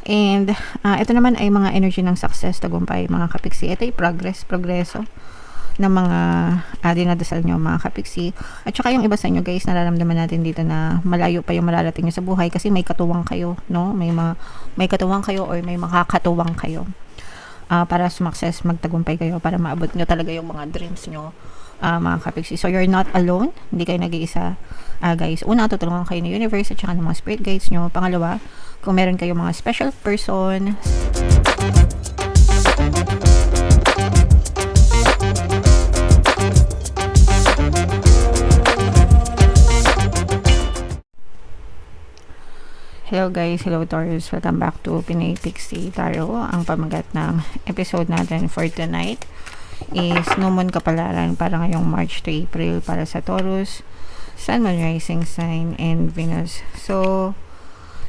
And ito naman ay mga energy ng success, tagumpay mga kapiksi. Ito ay progreso ng mga dinadasal nyo mga kapiksi. At saka yung iba sa inyo guys, nararamdaman natin dito na malayo pa yung mararating nyo sa buhay kasi may katuwang kayo, no? May katuwang kayo or may makakatuwang kayo. Para sumakses, magtagumpay kayo, para maabot nyo talaga yung mga dreams nyo, mga kapiksi. So, you're not alone. Hindi kayo nag-iisa, guys. Una, tutulungan kayo ng universe at saka ng mga spirit guides nyo. Pangalawa, kung meron kayong mga special person, hello guys, hello Taurus, welcome back to Pinay Pixie Tarot. Ang pamagat ng episode natin for tonight is New Moon Kapalaran para ngayong March to April para sa Taurus, Sun, Moon, Rising Sign, and Venus. So,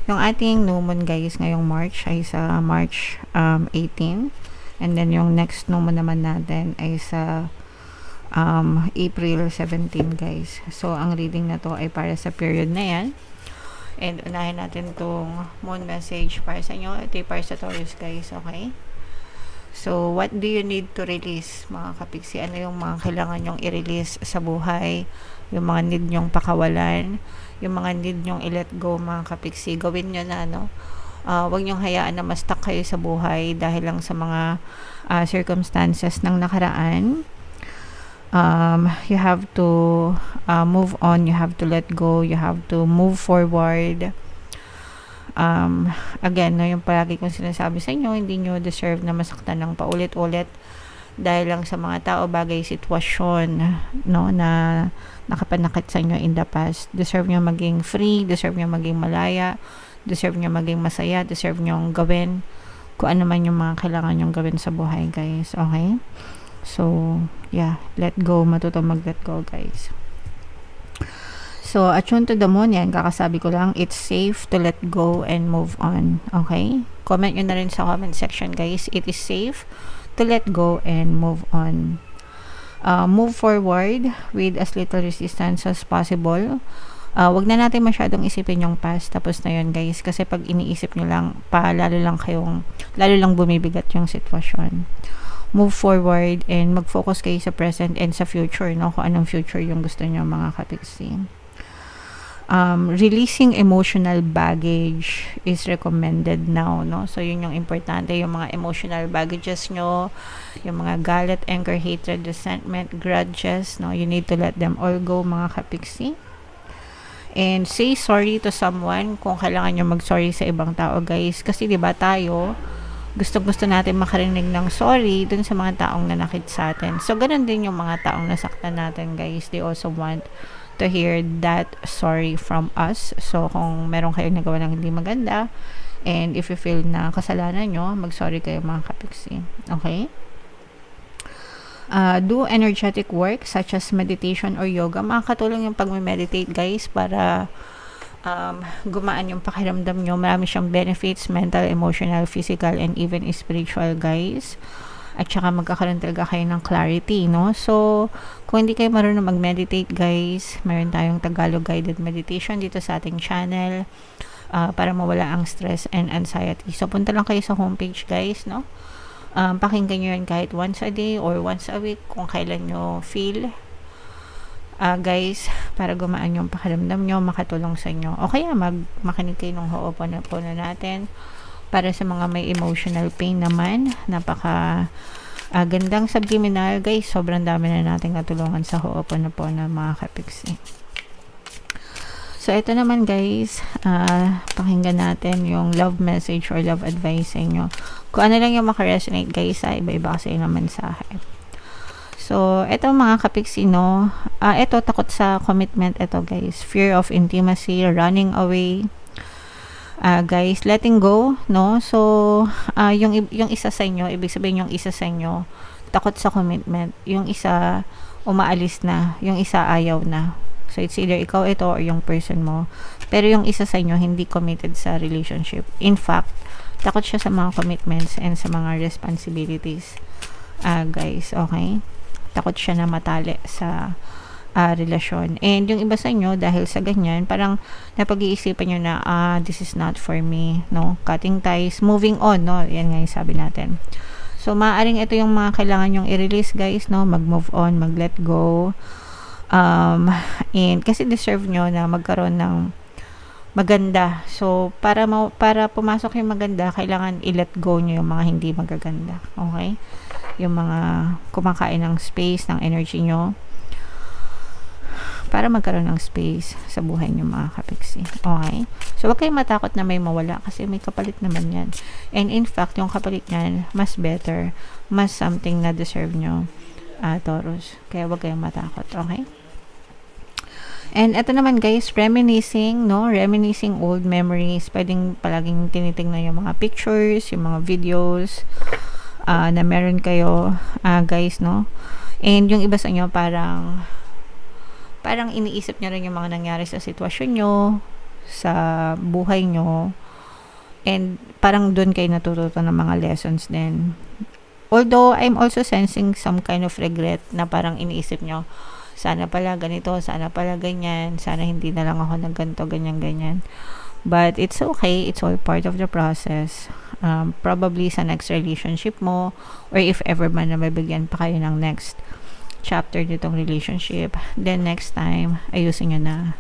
yung ating New Moon guys ngayong March ay sa March 18, and then yung next New Moon naman natin ay sa April 17 guys. So, ang reading na to ay para sa period na yan. And unahin natin itong moon message para sa inyo. Ito yung para sa Taurus guys, okay? So, what do you need to release mga kapiksi? Ano yung mga kailangan nyong i-release sa buhay? Yung mga need nyong pakawalan? Yung mga need nyong i-let go mga kapiksi? Gawin nyo na, no? Huwag nyong hayaan na ma-stuck kayo sa buhay dahil lang sa mga circumstances ng nakaraan. You have to move on, you have to let go, you have to move forward. Again, no, yung palagi kong sinasabi sa inyo, hindi nyo deserve na masaktan ng paulit-ulit dahil lang sa mga tao, bagay, sitwasyon, no, na nakapanakit sa inyo in the past. Deserve nyo maging free, deserve nyo maging malaya, deserve nyo maging masaya, deserve nyo gawin kung ano man yung mga kailangan nyong gawin sa buhay guys, okay? So, yeah, let go, matuto mag-let go guys. So, attune to the moon, yan, kakasabi ko lang, it's safe to let go and move on, okay? Comment nyo na rin sa comment section guys, it is safe to let go and move on. Move forward with as little resistance as possible. Wag na natin masyadong isipin yung past, tapos na yun guys, kasi pag iniisip nyo lang, lalo lang bumibigat yung sitwasyon. Move forward and mag-focus kayo sa present and sa future, no? Kung anong future yung gusto nyo mga kapiksi. Releasing emotional baggage is recommended now, no? So, yun yung importante, yung mga emotional baggages nyo, yung mga galit, anger, hatred, resentment, grudges, no? You need to let them all go mga kapiksi. And say sorry to someone kung kailangan nyo mag-sorry sa ibang tao guys. Kasi diba tayo, gusto natin makarinig ng sorry dun sa mga taong nanakit sa atin. So, ganun din yung mga taong nasaktan natin, guys. They also want to hear that sorry from us. So, kung meron kayong nagawa ng hindi maganda, and if you feel na kasalanan nyo, mag-sorry kayo mga kapiksi. Okay? Do energetic work such as meditation or yoga. Makakatulong yung pag-meditate, guys, para gumaan yung pakiramdam nyo. Marami siyang benefits, mental, emotional, physical, and even spiritual guys. At saka magkakaroon talaga kayo ng clarity, no? So, kung hindi kayo marunong mag-meditate guys, meron tayong Tagalog guided meditation dito sa ating channel para mawala ang stress and anxiety. So, punta lang kayo sa homepage guys, no? Pakinggan nyo yun kahit once a day or once a week kung kailan nyo feel guys, para gumaan yung pakiramdam nyo, makatulong sa inyo. O kaya makinig kayo ng Ho'oponopono natin para sa mga may emotional pain naman. Napaka gandang subliminal guys, sobrang dami na nating natulungan sa Ho'oponopono mga kapiksi. So ito naman guys, pakinggan natin yung love message or love advice sa inyo. Kung ano lang yung makaresonate guys, iba-iba kasi yung mensahe. So, eto mga kapiksi, no? Eto, takot sa commitment. Eto, guys. Fear of intimacy, running away. Guys, letting go, no? So, yung isa sa inyo, ibig sabihin yung isa sa inyo, takot sa commitment. Yung isa, umaalis na. Yung isa, ayaw na. So, it's either ikaw ito or yung person mo. Pero yung isa sa inyo, hindi committed sa relationship. In fact, takot siya sa mga commitments and sa mga responsibilities. Guys, okay? Takot siya na matali sa relasyon. And yung iba sa inyo, dahil sa ganyan, parang napag-iisipan nyo na, this is not for me, no? Cutting ties, moving on, no? Yan nga yung sabi natin. So, maaaring ito yung mga kailangan yung i-release, guys, no? Mag-move on, mag-let go. And kasi deserve nyo na magkaroon ng maganda. So, para pumasok yung maganda, kailangan i-let go nyo yung mga hindi magaganda. Okay? Yung mga kumakain ng space, ng energy nyo, para magkaroon ng space sa buhay nyo, mga kapiksi. Okay? So, huwag kayong matakot na may mawala kasi may kapalit naman yan. And in fact, yung kapalit yan, mas better, mas something na deserve nyo, Taurus. Kaya huwag kayong matakot. Okay? And ito naman, guys, reminiscing, no? Reminiscing old memories. Pwedeng palaging tinitingnan yung mga pictures, yung mga videos na meron kayo, guys, no? And yung iba sa inyo, parang iniisip nyo rin yung mga nangyari sa sitwasyon nyo, sa buhay nyo, and parang doon kayo natututo ng mga lessons din. Although, I'm also sensing some kind of regret na parang iniisip nyo, sana pala ganito, sana pala ganyan, sana hindi na lang ako ng ganito, ganyan. But it's okay, it's all part of the process. Probably sa next relationship mo, or if ever man na mabigyan pa kayo ng next chapter nitong relationship, then next time, ayusin nyo na,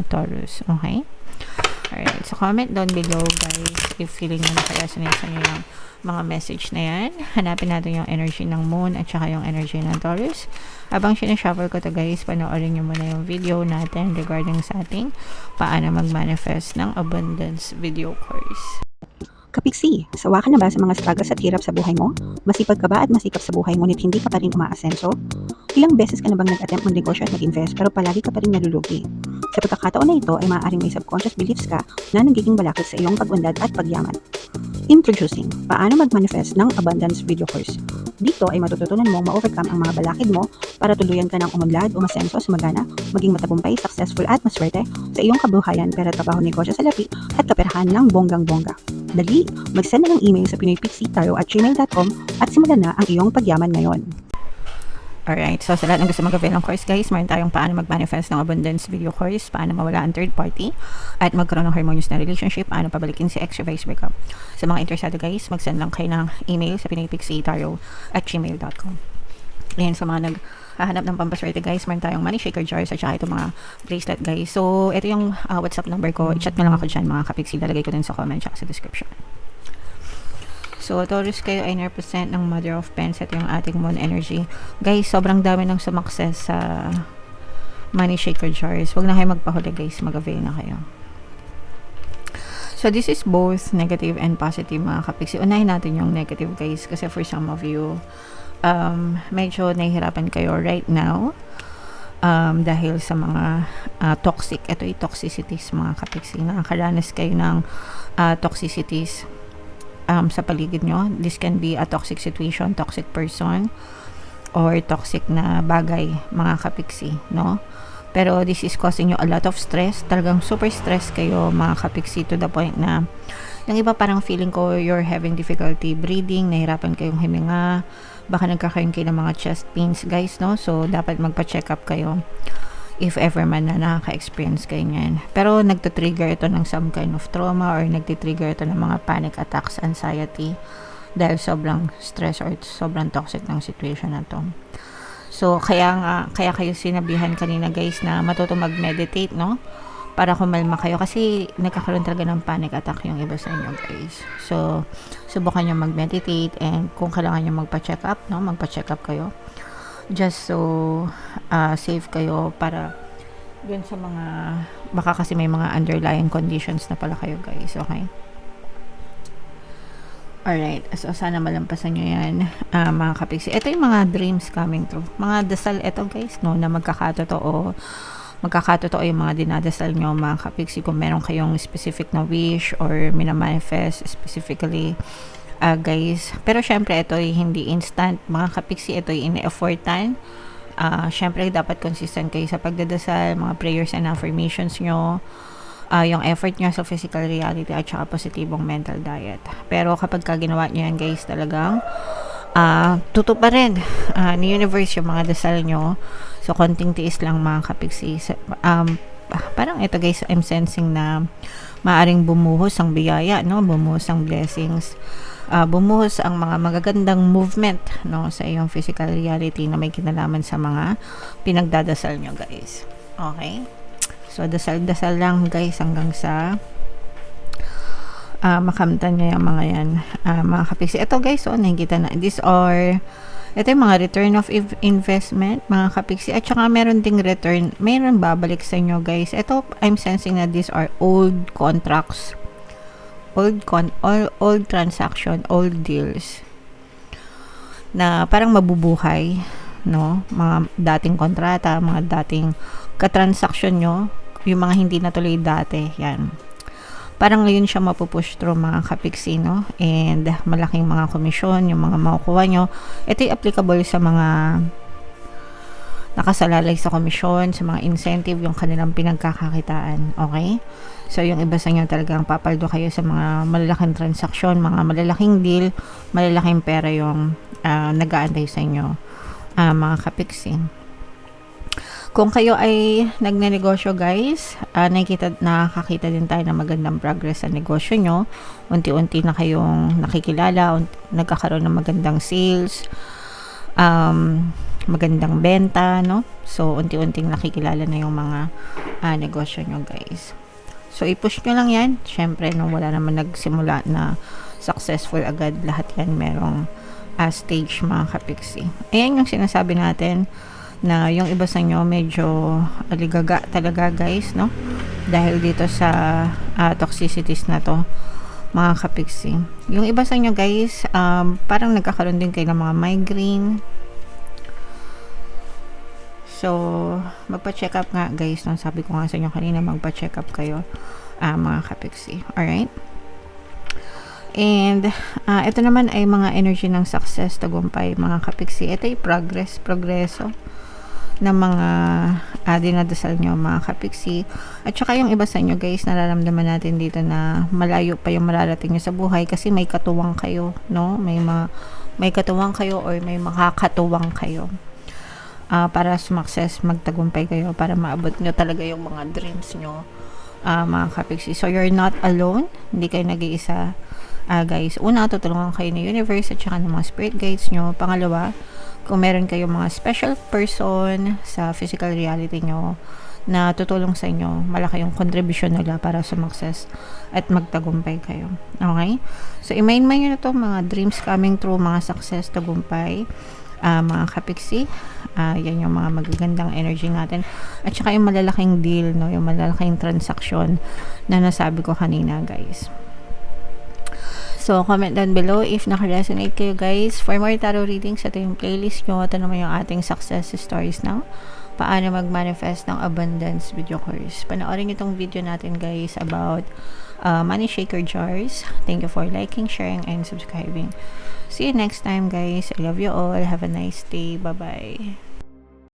Taurus. Okay? Alright, so comment down below, guys, if feeling nyo na kaya sinasa nyo yung mga message na yan. Hanapin natin yung energy ng moon at saka yung energy ng Taurus. Habang sinashuffle ko to, guys, panoorin nyo muna yung video natin regarding sa ating paano mag-manifest ng abundance video course. Kapiksi, sawa ka na ba sa mga struggles at hirap sa buhay mo? Masipag ka ba at masikap sa buhay ngunit hindi ka pa rin umaasenso? Ilang beses ka na bang nag-attempt magnegosyo at mag-invest pero palagi ka pa rin nalulugi? Sa pagkakataon na ito ay maaaring may subconscious beliefs ka na nagiging balakid sa iyong pag-unlad at pagyaman. Introducing, paano mag-manifest ng abundance video course. Dito ay matututunan mong ma-overcome ang mga balakid mo para tuluyan ka ng umunlad, umasenso, sumagana, maging matagumpay, successful at maswerte sa iyong kabuhayan, pera, trabaho, negosyo sa lapi at kaperahan ng bonggang-bongga. Dali, mag-send na ng email sa pinoypixie@gmail.com at simulan na ang iyong pagyaman ngayon. Alright, so sa lahat ng gusto mag-avail ng course, guys, mayroon tayong paano mag-manifest ng abundance video course, paano mawala ang third party, at magkaroon ng harmonious na relationship, paano pabalikin si ex or vice breakup. Sa mga interesado, guys, mag-send lang kayo ng email sa pinoypixie@gmail.com. Ayan, sa mga naghahanap ng pampaswerte, guys, mayroon tayong money shaker jars at saka itong mga bracelet, guys. So, ito yung WhatsApp number ko. I-chat nyo lang ako dyan, mga kapixie. Lalagay ko din sa comment at sa description. So, Taurus, kayo ay represent ng Mother of Pens. Ito yung ating moon energy. Guys, sobrang dami ng sumakses sa money shaker jars. Huwag na kayo magpahuli, guys. Mag-avail na kayo. So, this is both negative and positive, mga kapixie. Unahin natin yung negative, guys. Kasi for some of you, medyo nahihirapan kayo right now. Dahil sa mga toxic. Ito ay toxicities, mga kapixie. Nakakaranas kayo ng toxicities sa paligid nyo. This can be a toxic situation, toxic person, or toxic na bagay, mga kapiksi, no? Pero this is causing you a lot of stress. Talagang super stress kayo, mga kapiksi, to the point na yung iba parang feeling ko you're having difficulty breathing, nahirapan kayong himinga, baka nagkakaroon kayo ng mga chest pains, guys, no? So, dapat magpa-check up kayo if ever man na nakaka-experience kayo niyan. Pero nagtitrigger ito ng some kind of trauma or nagtitrigger ito ng mga panic attacks, anxiety dahil sobrang stress or sobrang toxic ng situation na to. So, kaya kayo sinabihan kanina, guys, na matutong mag-meditate, no? Para kumalma kayo kasi nagkakaroon talaga ng panic attack yung iba sa inyo, guys. So, subukan nyo mag-meditate and kung kailangan nyo magpa-check up, no? Magpa-check up kayo. Just so safe kayo para dun sa mga baka kasi may mga underlying conditions na pala kayo, guys. Okay? Alright. So, sana malampasan nyo yan, mga kapiksi. Ito yung mga dreams coming true. Mga dasal ito, guys, no? Na magkakatotoo yung mga dinadasal nyo, mga kapiksi. Kung meron kayong specific na wish or minamanifest specifically, guys. Pero syempre ito ay hindi instant, mga kapiksi. Ito ay ini-effortan. Syempre dapat consistent kayo sa pagdadasal, mga prayers and affirmations nyo, yung effort nyo sa physical reality at saka positibong mental diet. Pero kapag ginawa nyo yan, guys, talagang tutuparin ni universe yung mga dasal nyo So, konting tiis lang mga kapiksi. Parang ito guys, I'm sensing na maaring bumuhos ang biyaya, no? Bumuhos ang blessings. Bumuhos ang mga magagandang movement, no, sa iyong physical reality na may kinalaman sa mga pinagdadasal nyo guys. Okay? So, dasal-dasal lang guys hanggang sa makamtan nyo yung mga yan, mga kapiksi. Ito guys, nakikita na. Ito yung mga return of investment, mga kapiksi. At saka meron ding return, meron babalik sa inyo guys. Ito, I'm sensing na these are old contracts. Old transaction, old deals. Na parang mabubuhay, no? Mga dating kontrata, mga dating katransaksyon nyo, yung mga hindi natuloy dati, yan. Parang ngayon siya mapupush through mga kapiksi, no? And malaking mga komisyon, yung mga makukuha nyo. Ito yung applicable sa mga nakasalalay sa komisyon, sa mga incentive, yung kanilang pinagkakakitaan. Okay? So, yung iba sa inyo talagang papaldo kayo sa mga malalaking transaksyon, mga malalaking deal, malalaking pera yung nag-aantay sa inyo, mga kapiksi. Kung kayo ay nagnenegosyo guys, nakakakita din tayo ng magandang progress sa negosyo nyo. Unti-unti na kayong nakikilala, nagkakaroon ng magandang sales, magandang benta, no? So, unti-unting nakikilala na yung mga negosyo nyo guys. So, i-push nyo lang yan. Siyempre, nung wala naman nagsimula na successful agad, lahat yan merong stage mga kapiksi. Ayan yung sinasabi natin, na yung iba sa inyo medyo aligaga talaga guys, no? Dahil dito sa toxicities na to, mga kapiksi. Yung iba sa inyo guys, parang nagkakaroon din kayo ng mga migraine. So, magpa-check up nga guys, no? Sabi ko nga sa inyo kanina, magpa-check up kayo, mga kapiksi. Alright? And, ito naman ay mga energy ng success, tagumpay, mga kapiksi. Ito ay progreso ng mga dinadasal nyo mga kapiksi. At saka yung iba sa inyo guys, nararamdaman natin dito na malayo pa yung mararating nyo sa buhay kasi may katuwang kayo, no? May katuwang kayo or may makakatuwang kayo para sumakses, magtagumpay kayo, para maabot nyo talaga yung mga dreams nyo, mga kapiksi. So you're not alone, hindi kayo nag-iisa guys. Una, tutulungan kayo ng universe at saka ng mga spirit guides nyo. Pangalawa, kung meron kayong mga special person sa physical reality nyo na tutulong sa inyo, malaki yung contribution nila para sumakses at magtagumpay kayo. Okay? So, i-mind nyo na to, mga dreams coming true, mga success, tagumpay, mga kapiksi. Yan yung mga magagandang energy natin. At saka yung malalaking deal, no? Yung malalaking transaction na nasabi ko kanina, guys. So, comment down below if naka-resonate kayo guys. For more tarot readings, ito yung playlist nyo. Ito naman yung ating success stories ng paano mag-manifest ng abundance video course. Panoorin nyo itong video natin guys about money shaker jars. Thank you for liking, sharing, and subscribing. See you next time guys. I love you all. Have a nice day. Bye-bye.